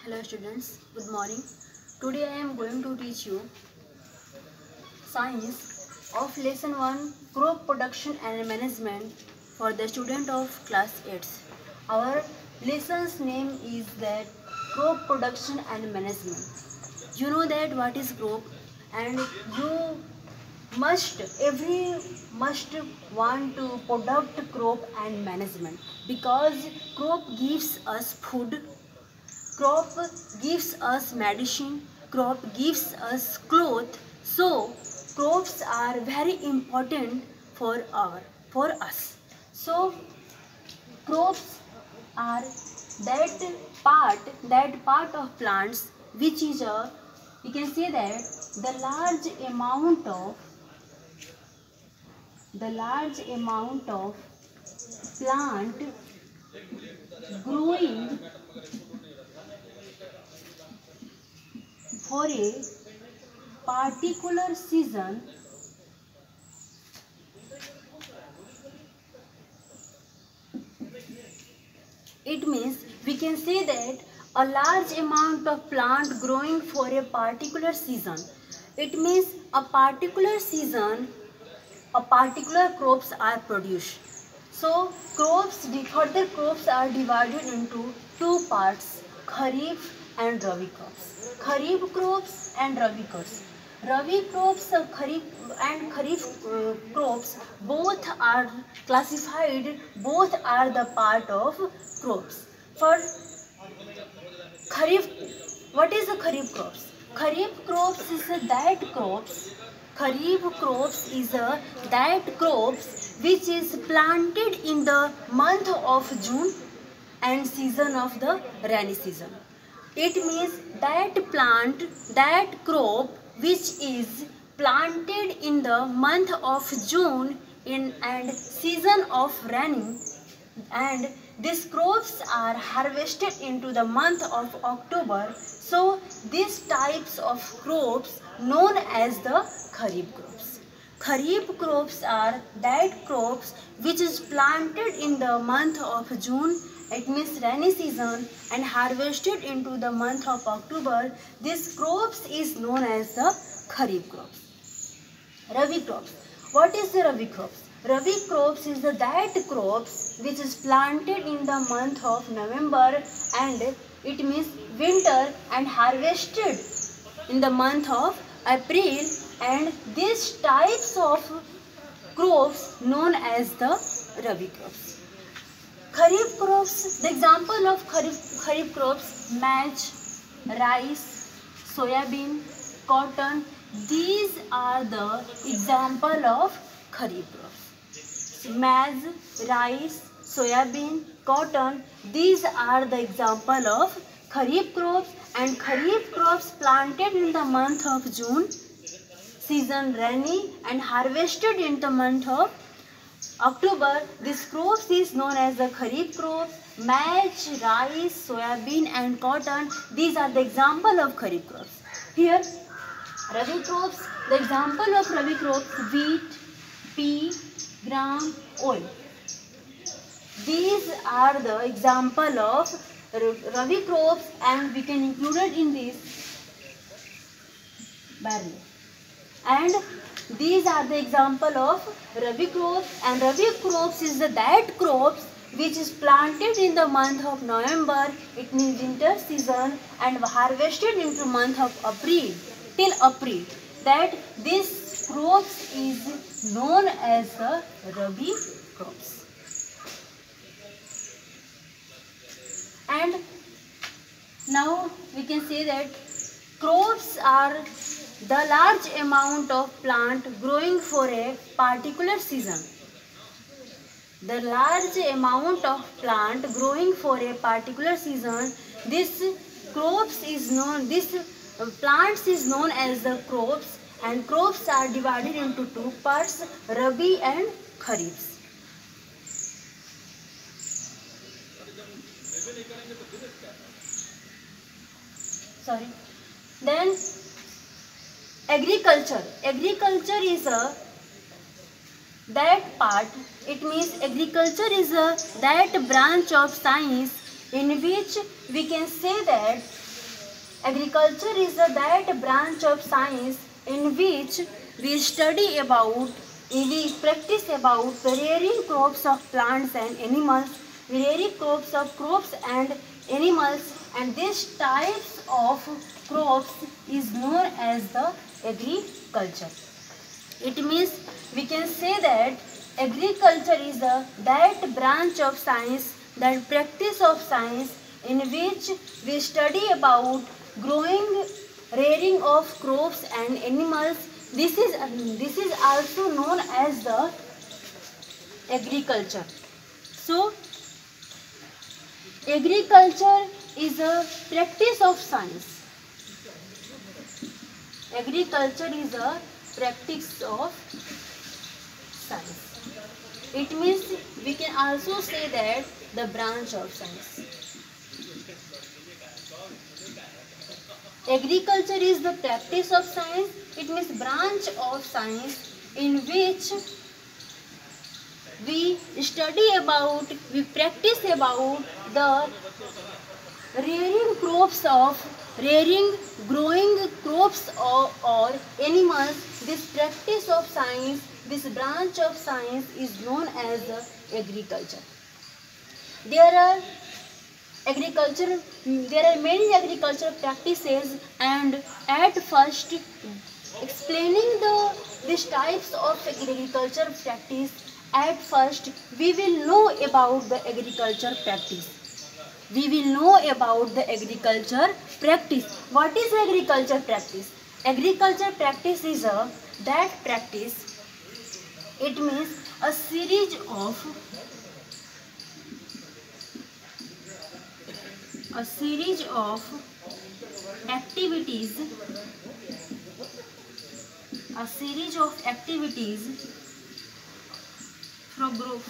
Hello students, good morning. Today I am going to teach you science of lesson 1 crop production and management for the student of class 8. Our lesson's name is that crop production and management. You know that what is crop, and you every must want to product crop and management, because crop gives us food, crop gives us medicine, crop gives us clothes. So crops are very important for us. So crops are that part of plants which is a, we can say that the large amount of plant growing for a particular season. It means we can say that a large amount of plant growing for a particular season. It means a particular season, a particular crops are produced. So further crops are divided into two parts: Kharif and Rabi crops. Kharif crops and Rabi crops. Rabi crops, Kharif crops, both are classified, both are the part of crops. For Kharif, what is the Kharif crops? Kharif crops is that crops which is planted in the month of June and season of the rainy season. It means that crop which is planted in the month of June and season of rainy, and these crops are harvested into the month of October. So these types of crops known as the Kharif crops. Kharif crops are that crops which is planted in the month of June, it means rainy season, and harvested into the month of October. This crops is known as the Kharif crops. Rabi crops. What is the Rabi crops? Rabi crops is that crops which is planted in the month of November, and it means winter, and harvested in the month of April, and these types of crops known as the Rabi crops. Kharif crops, the example of Kharif crops: maize, rice, soybean, cotton. These are the example of Kharif crops. Maize, rice, soybean, cotton. These are the example of Kharif crops, and Kharif crops planted in the month of June, season rainy, and harvested in the month of October. This crops is known as the Kharif crops. Maize, rice, soybean, and cotton. These are the example of Kharif crops. Here, Rabi crops. The example of Rabi crops: wheat, pea, gram, oil. These are the example of Rabi crops, and we can include it in this barley. And these are the example of Rabi crops, and Rabi crops is that crops which is planted in the month of November, it means winter season, and harvested into month of April till April. That this crops is known as the Rabi crops. And now we can say that crops are the large amount of plant growing for a particular season. The large amount of plant growing for a particular season. This plants is known as the crops, and crops are divided into two parts: Rabi and Kharif. Then agriculture. Agriculture is that part. It means agriculture is that branch of science in which we can say that Agriculture is that branch of science in which we study about, we practice about rearing crops of plants and animals, rearing crops and animals, and these types of crops is known as the agriculture. It means we can say that agriculture is that branch of science, that practice of science in which we study about growing, rearing of crops and animals. This is also known as the agriculture. So agriculture is a practice of science. Agriculture is a practice of science. It means we can also say that the branch of science. Agriculture is the practice of science. It means branch of science in which we study about, we practice about the rearing, growing crops or animals. This practice of science, this branch of science is known as agriculture. There are many agricultural practices, and at first explaining these types of agriculture practice, at first we will know about the agriculture practice. We will know about the agriculture practice. What is agriculture practice? Agriculture practice is that practice. It means a series of activities,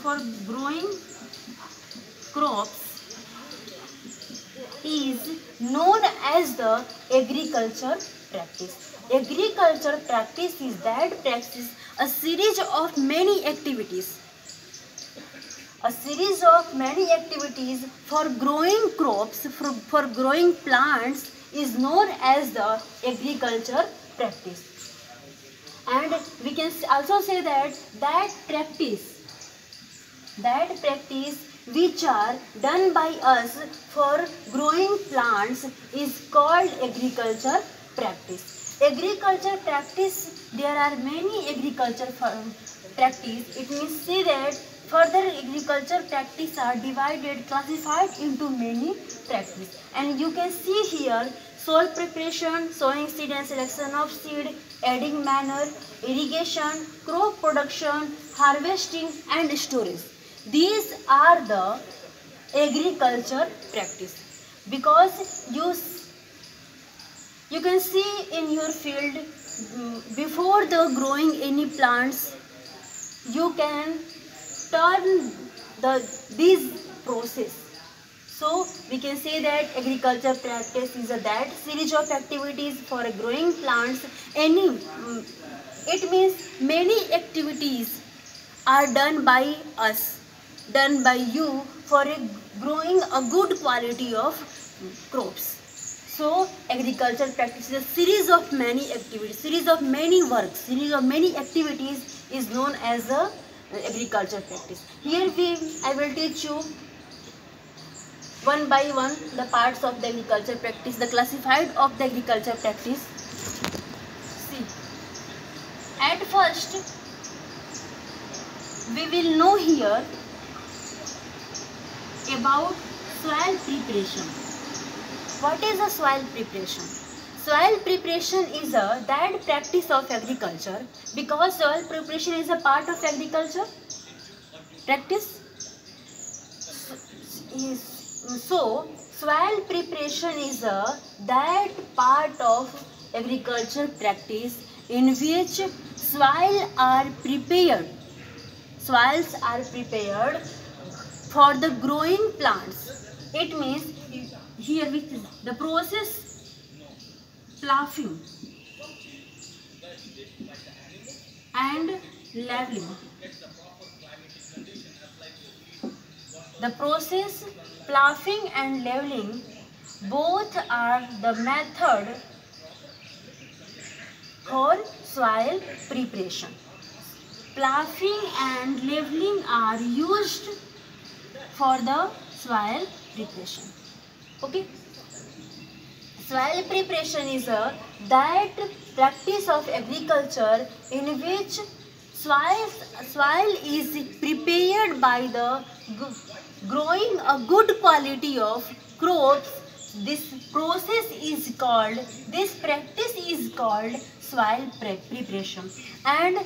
for growing crops is known as the agriculture practice. Agriculture practice is that practice, a series of many activities. For growing crops, for growing plants is known as the agriculture practice. And we can also say that practice which are done by us for growing plants is called agriculture practice. Agriculture practice, there are many agriculture practice. It means say that further agriculture practice are classified into many practice. And you can see here soil preparation, sowing seed and selection of seed, adding manure, irrigation, crop production, harvesting and storage. These are the agriculture practice, because you can see in your field, before the growing any plants, you can turn this process. So we can say that agriculture practice is that series of activities for growing plants. It means many activities are done by us, done by you for growing a good quality of crops. So agriculture practice is a series of many activities, series of many works, series of many activities is known as a agriculture practice. Here I will teach you one by one the parts of the agriculture practice, the classified of the agriculture practice. See, at first we will know here about soil preparation. What is a soil preparation? Soil preparation is that practice of agriculture, because soil preparation is a part of agriculture practice. So soil preparation is that part of agriculture practice in which soils are prepared for the growing plants. It means here with the process ploughing and leveling. The process ploughing and leveling Both are the method for soil preparation. Ploughing and leveling are used for the soil preparation. Okay. Soil preparation is that practice of agriculture in which soil is prepared by the growing a good quality of crops. This practice is called soil preparation. And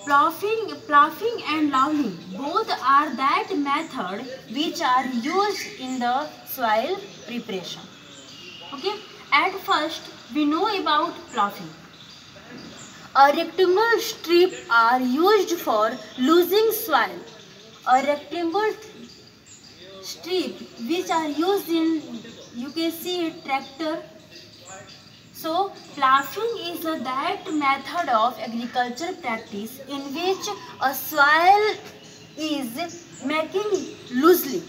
ploughing and leveling both are that method which are used in the soil preparation. Okay. At first, we know about ploughing. A rectangular strip are used for losing soil. A rectangular strip which are used in, you can see it, tractor. So, ploughing is that method of agriculture practice in which a soil is making loosely.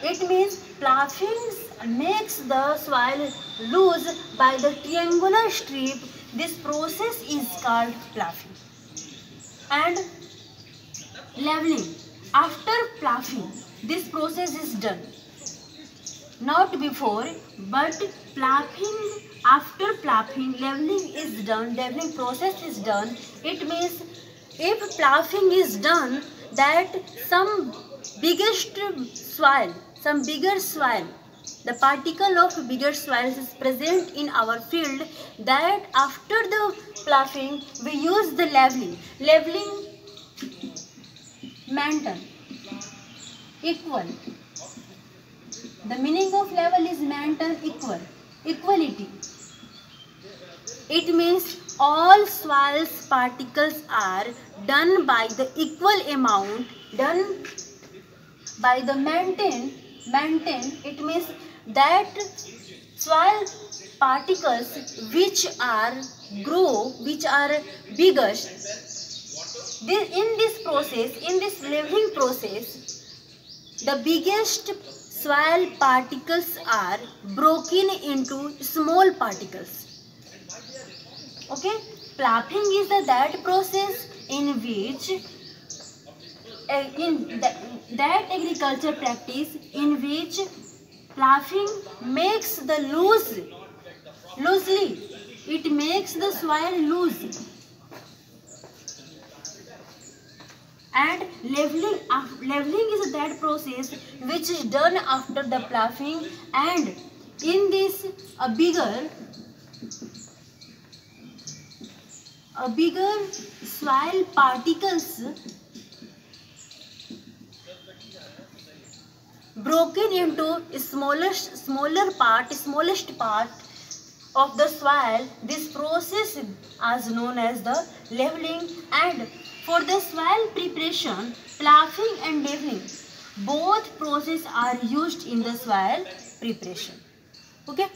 It means ploughing makes the soil loose by the triangular strip. This process is called ploughing. And leveling. After ploughing, this process is done. Not before, but ploughing, after ploughing, leveling is done. Leveling process is done. It means if ploughing is done, that some bigger soil, the particle of bigger soil is present in our field, that after the ploughing we use the leveling. Leveling, maintain, equal. The meaning of level is maintain, equality. It means all soil's particles are done by the equal amount, done by the maintain. It means that soil particles which are biggest. In this leveling process, the biggest soil particles are broken into small particles. Okay, ploughing is that process in which that agriculture practice in which ploughing makes the loosely. It makes the soil loose. And leveling is that process which is done after the ploughing, and in this a bigger soil particles broken into smallest part of the soil. This process is known as the leveling. And for the soil preparation, ploughing and leveling, both processes are used in the soil preparation. Okay.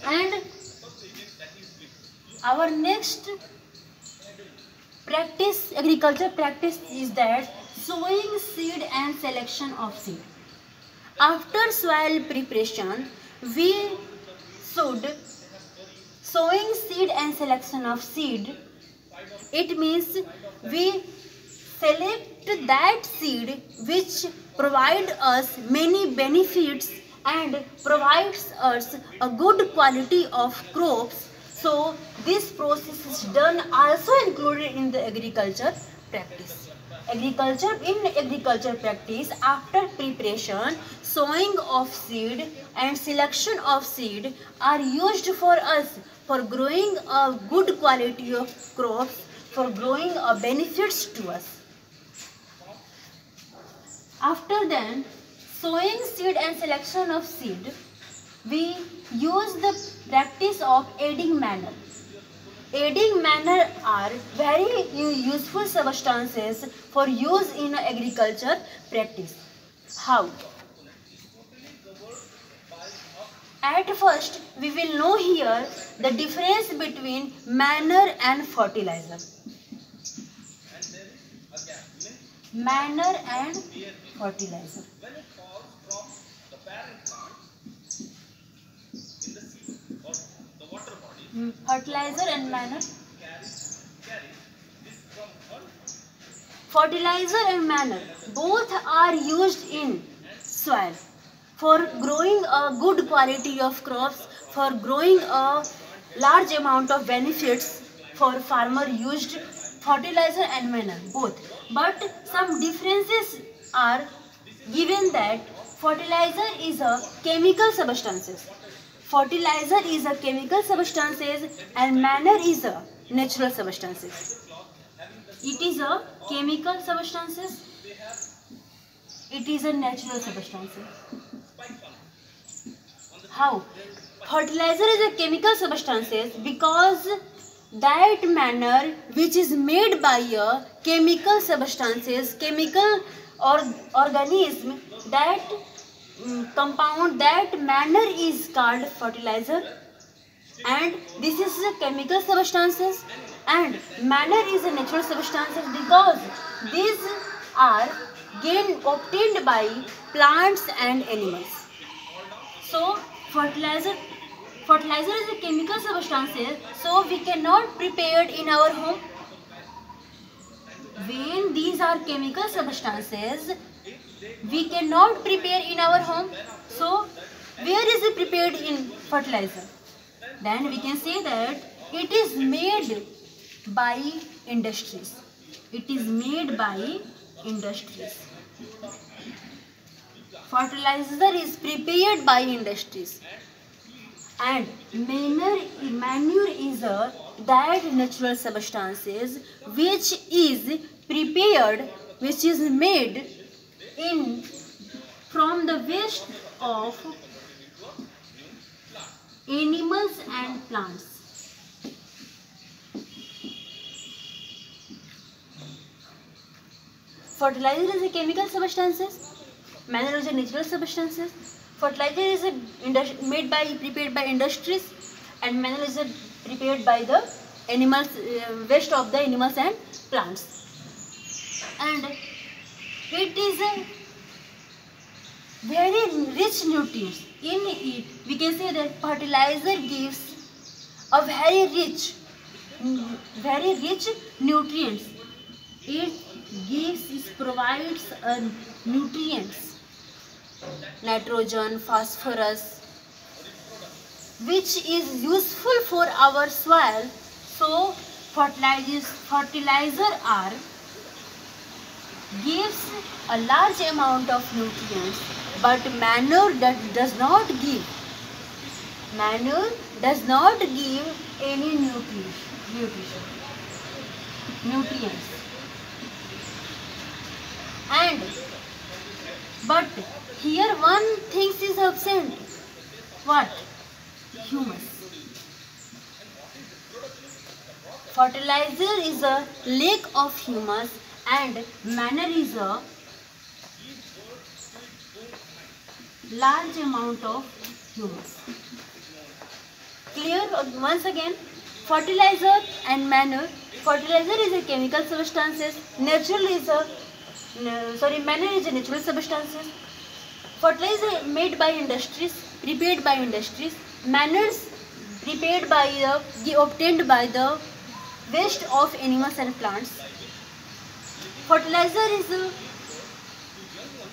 And our next agriculture practice is that sowing seed and selection of seed. After soil preparation, we should sowing seed and selection of seed. It means we select that seed which provide us many benefits and provides us a good quality of crops. So this process is done also included in the agriculture practice. Agriculture practice, after preparation, sowing of seed and selection of seed are used for us for growing a good quality of crops, for growing benefits to us. After then, sowing seed and selection of seed, we use the practice of aiding manure. Aiding manure are very useful substances for use in agriculture practice. How? At first, we will know here the difference between manure and fertilizer. Manure and fertilizer. Fertilizer and manure. Fertilizer and manure both are used in soil for growing a good quality of crops, for growing a large amount of benefits for farmer used fertilizer and manure both. But some differences are given that fertilizer is a chemical substances. Fertilizer is a chemical substances and manure is a natural substances. It is a chemical substances. It is a natural substance. How? Fertilizer is a chemical substances because that manner which is made by a chemical substances, chemical or organism, that compound, that manner is called fertilizer, and this is a chemical substances, and manure is a natural substances because these are obtained by plants and animals. So fertilizer is a chemical substances, so we cannot prepare it in our home. When these are chemical substances, we cannot prepare in our home. So where is it prepared in fertilizer? Then we can say that it is made by industries. It is made by industries. Fertilizer is prepared by industries. And manure is that natural substances which is prepared, which is made in from the waste of animals and plants. Fertilizer is a chemical substances, manure is a natural substances. Fertilizer is prepared by industries, and manure is prepared by the animals, waste of the animals and plants. And it is a very rich nutrients. In it, we can say that fertilizer gives a very rich nutrients. It provides nutrients, nitrogen, phosphorus, which is useful for our soil. So fertilizer are gives a large amount of nutrients, but manure does not give. Manure does not give any nutrients. But here one thing is absent. What? Humus. Fertilizer is a lack of humus, and manure is a large amount of humus. Clear? Once again, fertilizer and manure. Fertilizer is a chemical substances. Manure is a natural substances. Fertilizer made by industries, prepared by industries. Manures prepared by obtained by the waste of animals and plants. Fertilizer is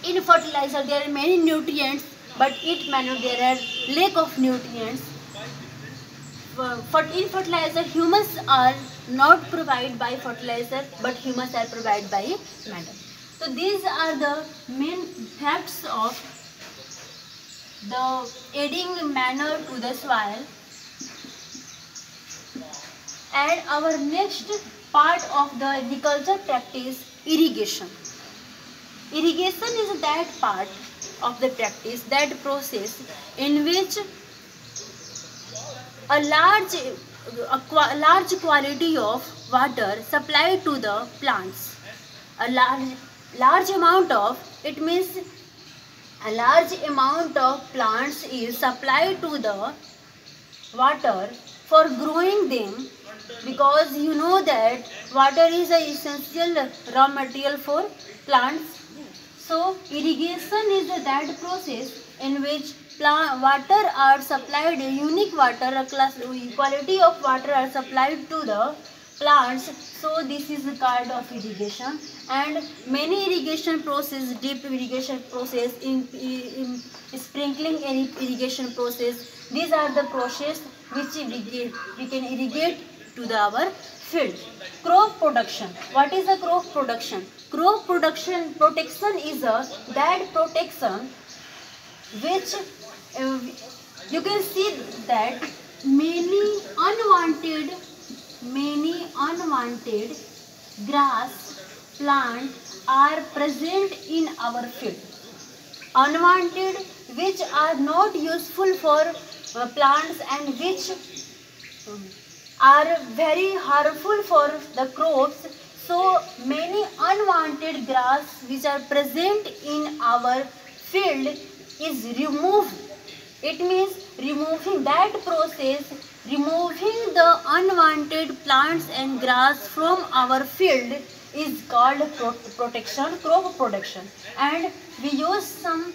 in fertilizer there are many nutrients, but in manure there are lack of nutrients. In fertilizer, humus are not provided by fertilizer, but humus are provided by manure. So these are the main facts of the adding manure to the soil. And our next part of the agriculture practice, irrigation. Irrigation is that part of the practice, that process in which a large quality of water supplied to the plants. A large amount of, it means a large amount of plants is supplied to the water for growing them, because you know that water is an essential raw material for plants. So irrigation is that process in which water are supplied, unique water, a class quality of water are supplied to the plants. So this is called of irrigation. And many irrigation process, deep irrigation process, in sprinkling irrigation process, these are the process which we can irrigate to the our field. Crop production. What is the crop production? Crop production protection is a that protection which you can see that unwanted many unwanted grass plant are present in our field. Unwanted, which are not useful for plants and which are very harmful for the crops. So many unwanted grass which are present in our field is removed. It means removing that process, removing the unwanted plants and grass from our field is called protection, crop protection. And we use some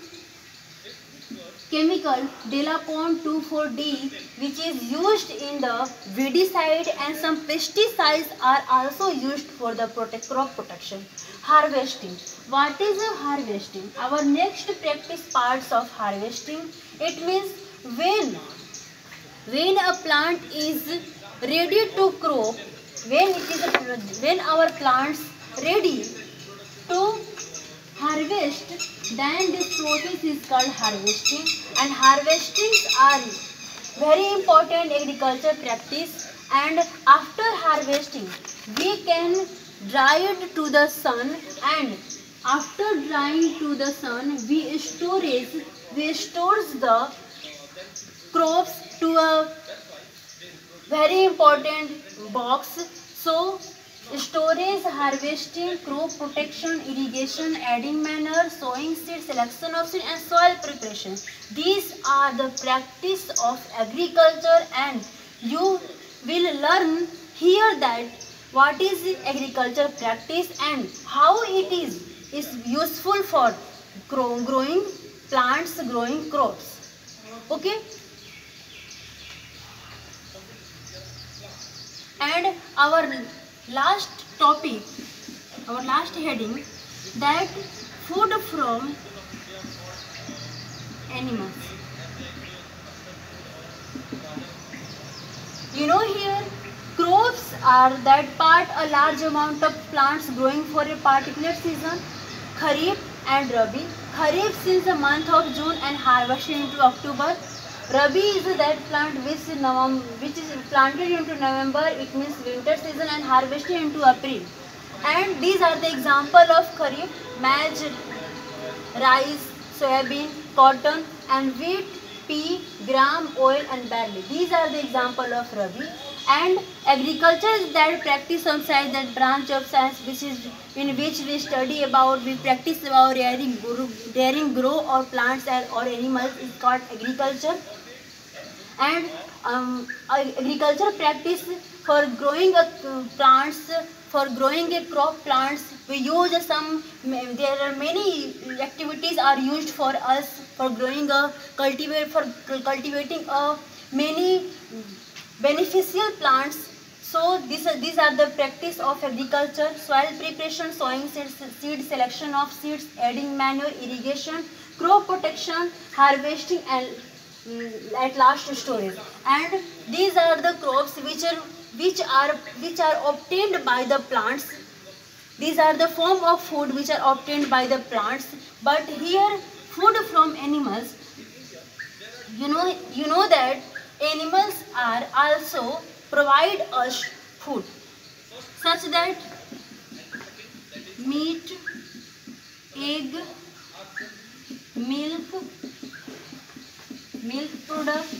chemical Delapone 2,4-D which is used in the weedicide, and some pesticides are also used for the crop protection. Harvesting. What is a harvesting? Our next practice parts of harvesting. It means when a plant is ready to crop, when our plants ready to harvest, then this process is called harvesting. And harvestings are very important agriculture practice. And after harvesting, we can dry it to the sun, and after drying to the sun, we stores the crops to a very important box. So storage, harvesting, crop protection, irrigation, adding manure, sowing seed, selection of seed, and soil preparation. These are the practice of agriculture, and you will learn here that what is agriculture practice and how it is useful for growing plants, growing crops. Okay. And our last topic, our last heading, that food from animals. You know, here crops are that part a large amount of plants growing for a particular season. Kharif and Rabi. Kharif since the month of June and harvested into October. Rabi is that plant which is planted into November, it means winter season, and harvested into April. And these are the example of Kharif: maize, rice, soybean, cotton, and wheat, pea, gram, oil, and barley. These are the example of Rabi. And agriculture is that practice of science, that branch of science which is in which we study about, we practice about rearing grow or plants or animals is called agriculture. And agriculture practice for growing plants, for growing a crop plants, we use some, there are many activities are used for us for growing cultivating many beneficial plants. So these are the practice of agriculture: soil preparation, sowing seed, selection of seeds, adding manure, irrigation, crop protection, harvesting, and at last storage. And these are the crops which are obtained by the plants. These are the form of food which are obtained by the plants. But here food from animals, you know that animals are also provide us food, such that meat, egg, milk product,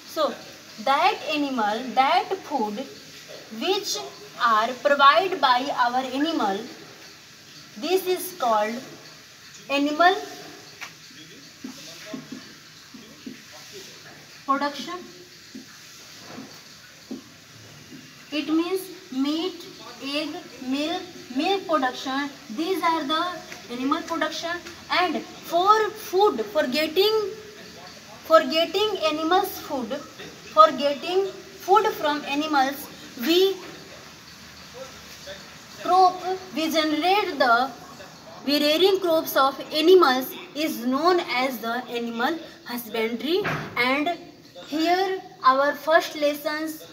so that animal, that food which are provided by our animal, this is called animal production. It means meat, egg, milk, milk production, these are the animal production. And for food, for getting animals food, for getting food from animals, we generate the rearing crops of animals is known as the animal husbandry. And here our first lessons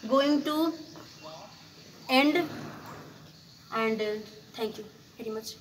going to end. And thank you very much.